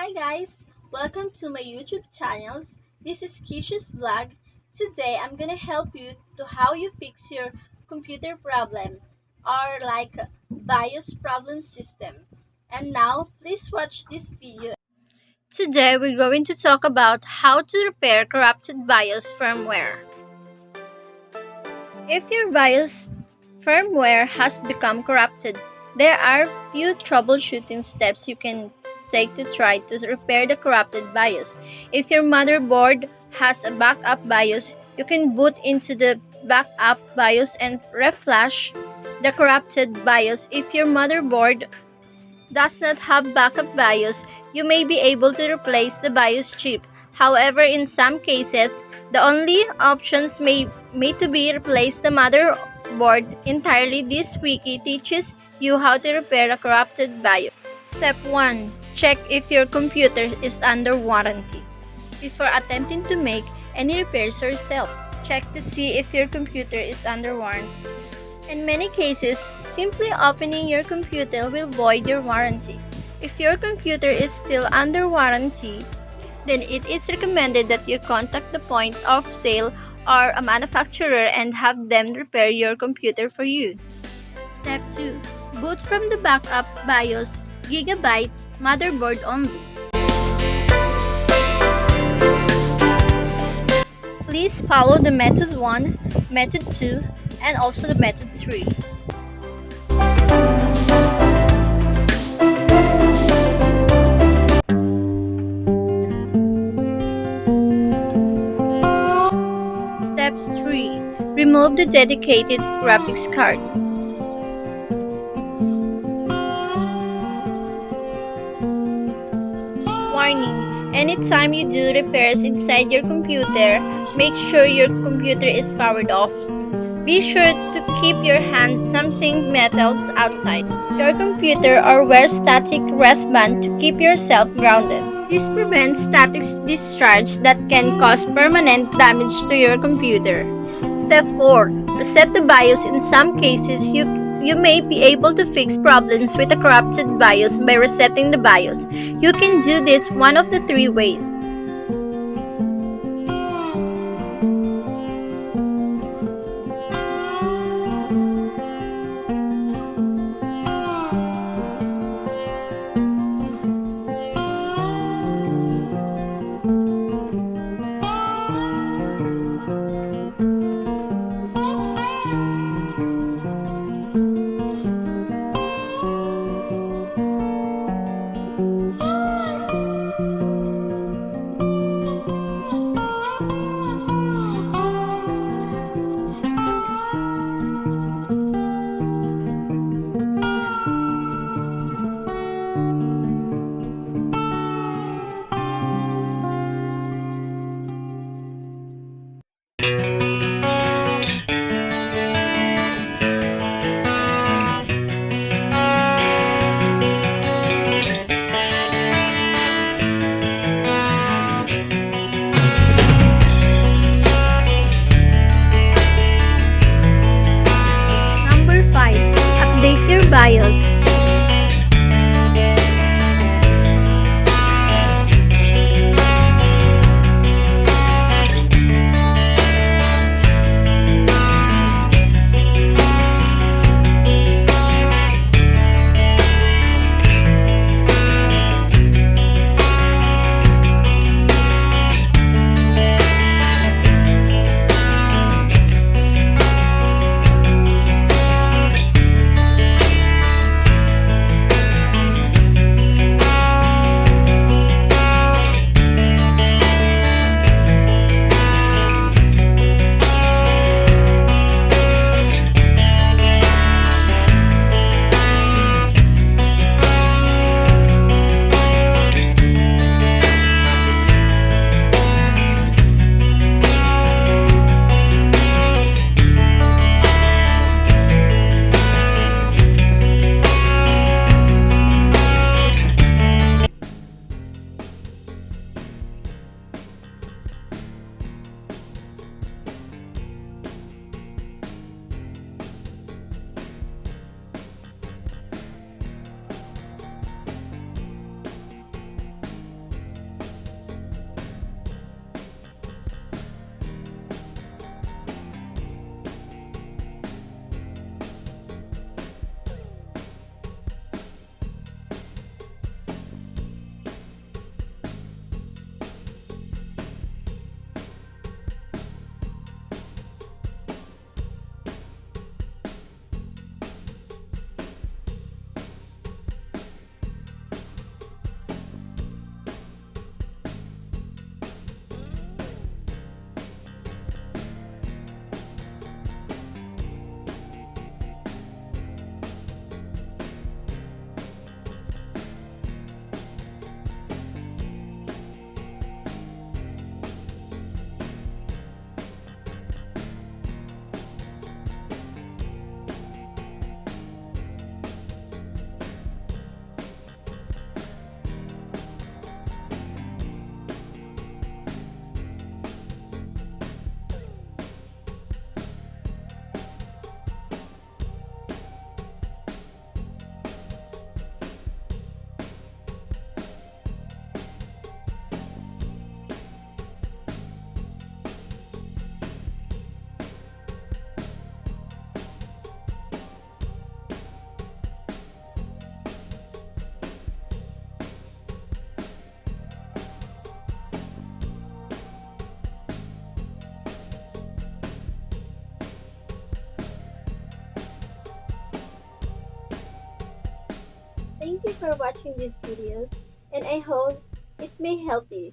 Hi guys, welcome to my YouTube channels. This is Kisha's Vlog. Today I'm gonna help you to how you fix your computer problem or like BIOS problem system. And now please watch this video. Today we're going to talk about how to repair corrupted BIOS firmware. If your BIOS firmware has become corrupted, there are few troubleshooting steps you can take to try to repair the corrupted BIOS. If your motherboard has a backup BIOS, you can boot into the backup BIOS and reflash the corrupted BIOS. If your motherboard does not have backup BIOS, you may be able to replace the BIOS chip. However, in some cases, the only options may to be replace the motherboard entirely. This wiki teaches you how to repair a corrupted BIOS. Step 1. Check if your computer is under warranty. Before attempting to make any repairs yourself, check to see if your computer is under warranty. In many cases, simply opening your computer will void your warranty. If your computer is still under warranty, then it is recommended that you contact the point of sale or a manufacturer and have them repair your computer for you. Step 2. Boot from the backup BIOS, gigabytes, motherboard only. Please follow the method 1, method 2, and also the method 3. Steps 3. Remove the dedicated graphics card. Warning: anytime you do repairs inside your computer, make sure your computer is powered off. Be sure to keep your hands something metals outside your computer or wear static wristband to keep yourself grounded. This prevents static discharge that can cause permanent damage to your computer. Step 4. Reset the BIOS. In some cases, you may be able to fix problems with a corrupted BIOS by resetting the BIOS. You can do this one of the 3 ways. Thank you for watching this video, and I hope it may help you.